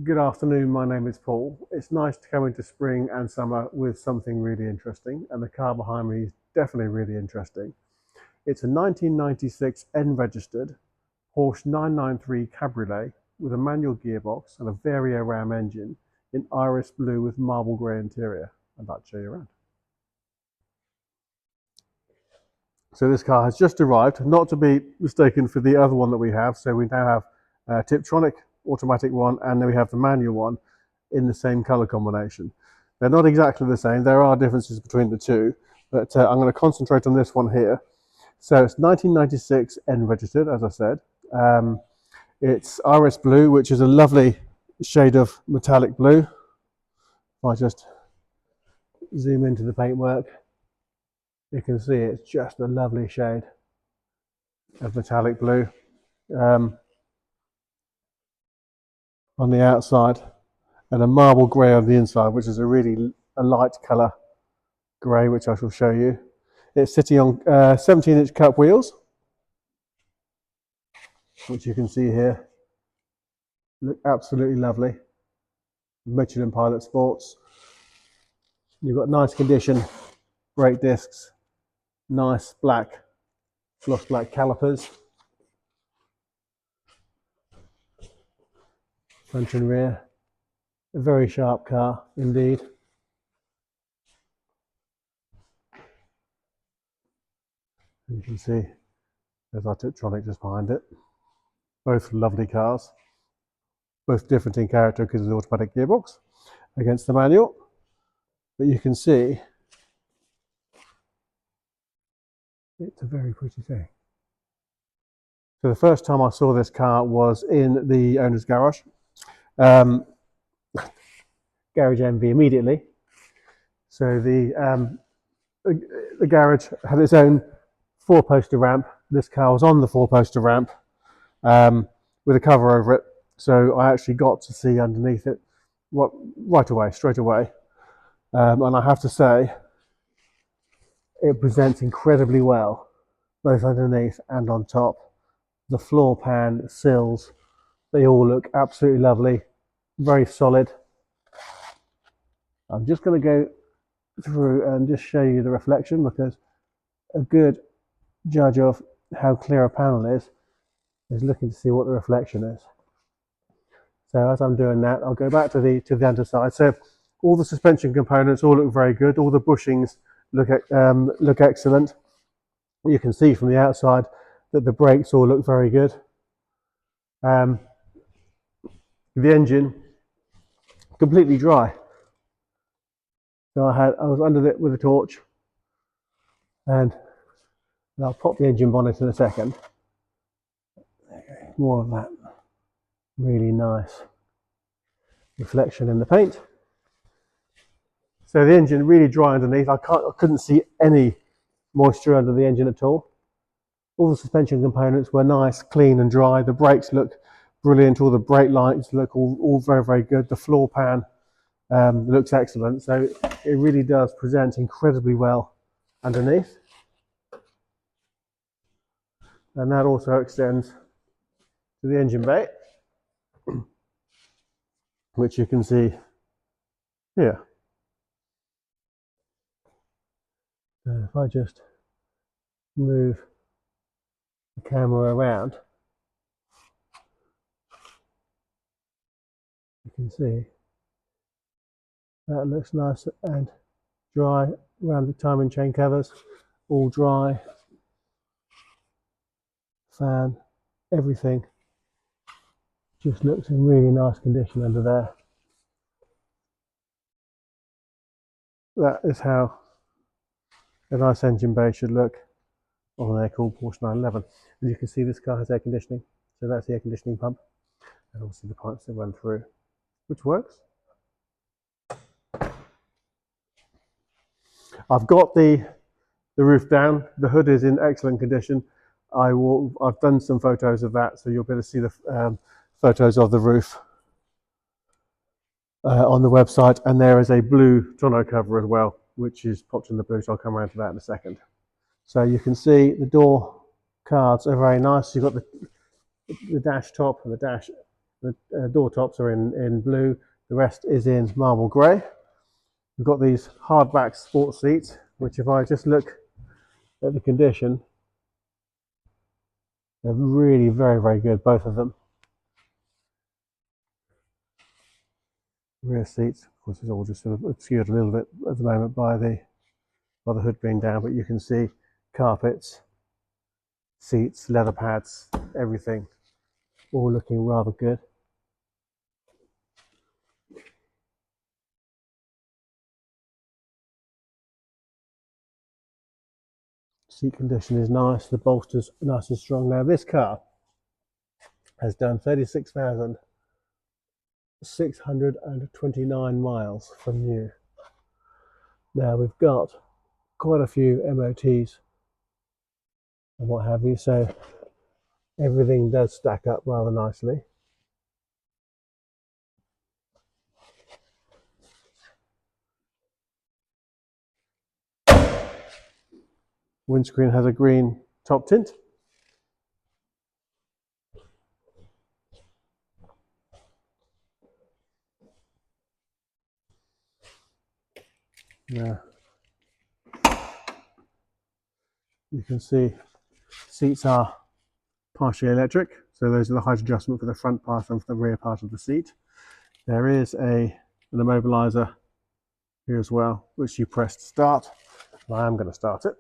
Good afternoon, my name is Paul. It's nice to come into spring and summer with something really interesting, and the car behind me is definitely really interesting. It's a 1996 N-registered Porsche 993 Cabriolet with a manual gearbox and a Varioram engine in iris blue with marble grey interior. I'd like to show you around. So this car has just arrived, not to be mistaken for the other one that we have. So we now have a Tiptronic automatic one, and then we have the manual one in the same color combination. They're not exactly the same. There are differences between the two, but I'm going to concentrate on this one here. So it's 1996 N registered, as I said. It's iris blue, which is a lovely shade of metallic blue. If I just zoom into the paintwork, you can see it's just a lovely shade of metallic blue on the outside, and a marble grey on the inside, which is a light colour grey, which I shall show you. It's sitting on 17-inch cup wheels, which you can see here. Look absolutely lovely. Michelin Pilot Sports. You've got nice condition brake discs, nice black gloss black calipers, front and rear. A very sharp car indeed. You can see there's our Tiptronic just behind it. Both lovely cars, both different in character because of the automatic gearbox against the manual. But you can see it's a very pretty thing. So the first time I saw this car was in the owner's garage. Garage envy immediately. So the garage had its own four-poster ramp. This car was on the four-poster ramp with a cover over it. So I actually got to see underneath it right away, straight away. And I have to say, it presents incredibly well, both underneath and on top. The floor pan, sills, they all look absolutely lovely, very solid. I'm just going to go through and just show you the reflection, because a good judge of how clear a panel is looking to see what the reflection is. So as I'm doing that, I'll go back to the underside. So all the suspension components all look very good. All the bushings look excellent. You can see from the outside that the brakes all look very good. The engine completely dry. So I was under it with a torch, and I'll pop the engine bonnet in a second. More of that really nice reflection in the paint. So the engine really dry underneath. I couldn't see any moisture under the engine at all. All the suspension components were nice, clean and dry. The brakes look brilliant. All the brake lights look all very, very good. The floor pan looks excellent. So it really does present incredibly well underneath. And that also extends to the engine bay, which you can see here. So if I just move the camera around, you can see that looks nice and dry around the timing chain covers, all dry. Fan, everything just looks in really nice condition under there. That is how a nice engine bay should look on an air-cooled Porsche 911. And you can see this car has air conditioning, so that's the air conditioning pump, and obviously the pipes that run through, which works. I've got the roof down. The hood is in excellent condition. I've done some photos of that, so you'll be able to see the photos of the roof on the website. And there is a blue tonneau cover as well, which is popped in the blue, so I'll come around to that in a second. So you can see the door cards are very nice. You've got the dash top and the The door tops are in blue. The rest is in marble grey. We've got these hardback sports seats, which if I just look at the condition, they're really very, very good, both of them. Rear seats, of course, is all just sort of obscured a little bit at the moment by the hood being down, but you can see carpets, seats, leather pads, everything, all looking rather good. Seat condition is nice, the bolster's nice and strong. Now this car has done 36,629 miles from new. Now we've got quite a few MOTs and what have you, so everything does stack up rather nicely. Windscreen has a green top tint. Yeah. You can see seats are partially electric, so those are the height adjustment for the front part and for the rear part of the seat. There is an immobiliser here as well, which you press to start. I am going to start it.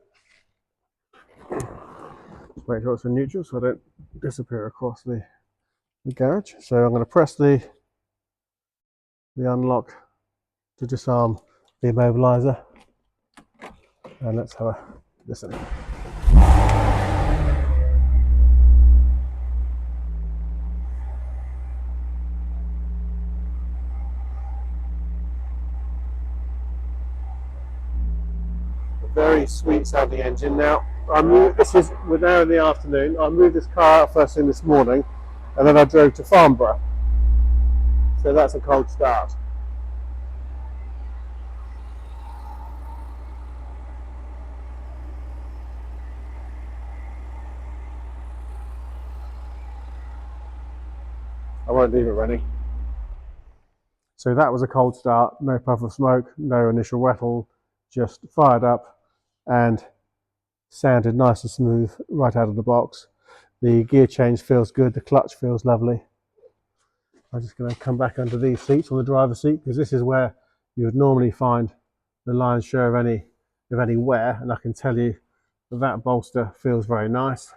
Just make sure it's in neutral so I don't disappear across the garage. So I'm going to press the unlock to disarm the immobiliser, and let's have a listen. Very sweet sounding engine. Now we're now in the afternoon. I moved this car out first thing this morning, and then I drove to Farnborough, so that's a cold start. I won't leave it running. So that was a cold start, no puff of smoke, no initial rattle, just fired up and sounded nice and smooth right out of the box. The gear change feels good, the clutch feels lovely. I'm just going to come back under these seats on the driver's seat, because this is where you would normally find the lion's share of any wear, and I can tell you that bolster feels very nice,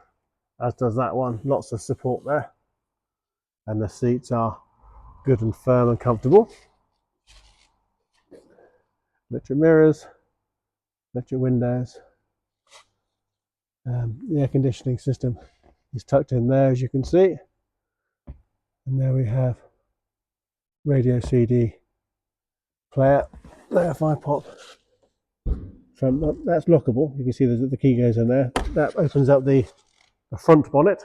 as does that one. Lots of support there, and the seats are good and firm and comfortable. Electric mirrors, electric windows. The air conditioning system is tucked in there, as you can see, and there we have radio CD player. There, if I pop from that's lockable, you can see the key goes in there. That opens up the front bonnet,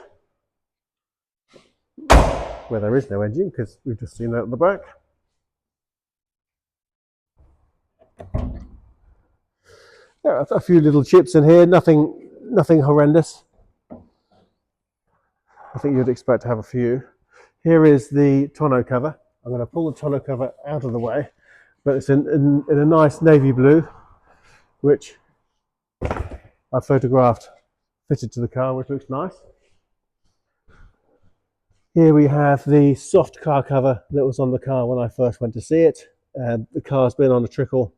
where there is no engine because we've just seen that at the back. There are a few little chips in here, nothing horrendous. I think you'd expect to have a few. Here is the tonneau cover. I'm going to pull the tonneau cover out of the way, but it's in a nice navy blue, which I photographed fitted to the car, which looks nice. Here we have the soft car cover that was on the car when I first went to see it. The car's been on a trickle.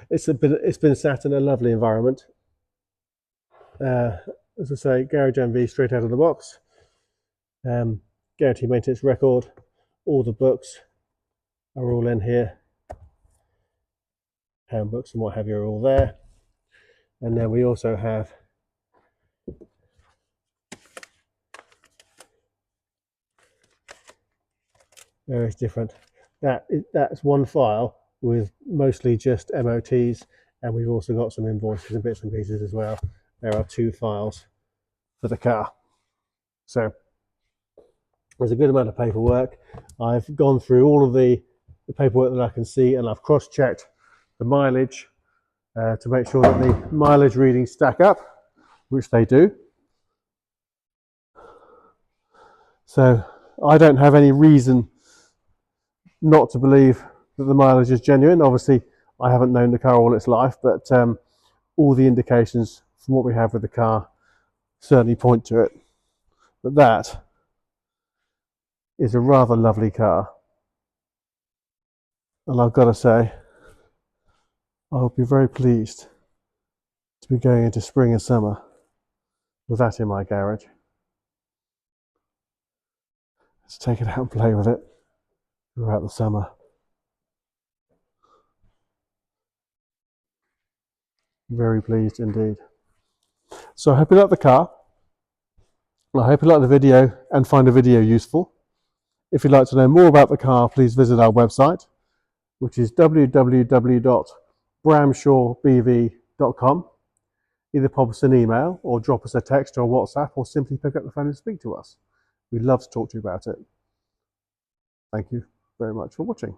It's been sat in a lovely environment. As I say, Garage MV straight out of the box. Guarantee maintenance record. All the books are all in here. Handbooks and what have you are all there. And then we also have various different. That's one file with mostly just MOTs, and we've also got some invoices and bits and pieces as well. There are 2 files for the car. So there's a good amount of paperwork. I've gone through all of the paperwork that I can see, and I've cross-checked the mileage to make sure that the mileage readings stack up, which they do. So I don't have any reason not to believe that the mileage is genuine. Obviously, I haven't known the car all its life, but all the indications from what we have with the car certainly point to it. But that is a rather lovely car. And I've got to say, I'll be very pleased to be going into spring and summer with that in my garage. Let's take it out and play with it throughout the summer. Very pleased indeed. So I hope you like the car. I hope you like the video and find the video useful. If you'd like to know more about the car, please visit our website, which is www.bramshawebv.com. Either pop us an email or drop us a text or WhatsApp, or simply pick up the phone and speak to us. We'd love to talk to you about it. Thank you very much for watching.